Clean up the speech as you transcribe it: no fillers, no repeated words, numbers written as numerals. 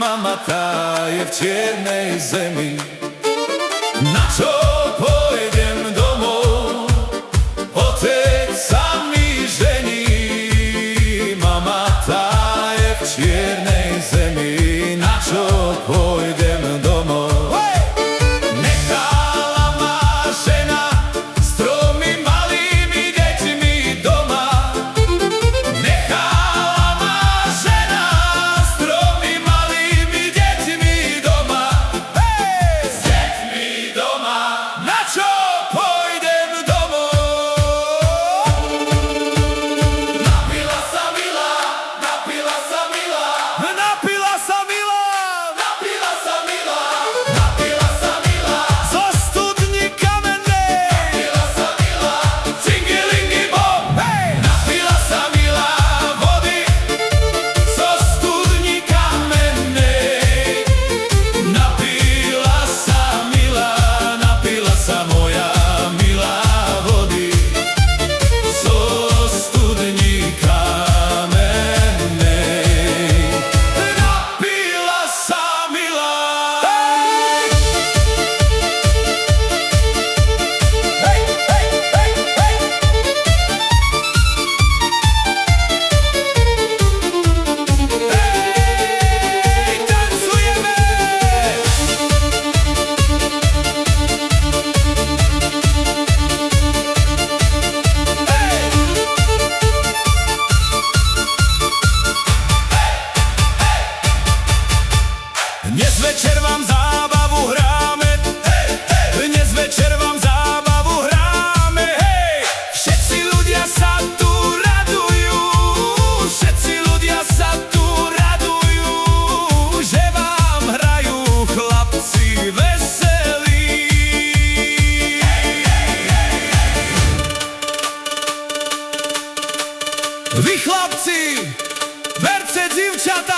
mama tá je v čiernej zemi. Na čo pôjdem domov? Otec sa mi žení. Mama tá je v čiernej zemi. Na čo pôjdem domov? Nechala ma žena s 3 malými deťmi doma. Nechala ma žena s 3 malými deťmi doma. S deťmi doma. Na čo pôjdem domov? Napila sa milá, napila sa milá, napila sa milá, napila sa milá, napila sa milá zo studni kamennej. Napila sa milá, cingilingi bom. Napila sa milá vody zo studni kamennej. Napila sa milá, napila sa moja milá vody zo studni kamennej. Napila sa milá. Tancujeme! Dnes večer vám zábavu hráme. Dnes večer vám zábavu hráme. Všetci ľudia sa tu radujú. Všetci ľudia sa tu radujú, že vám hrajú chlapci veselí. Vy chlapci, berte divčatá.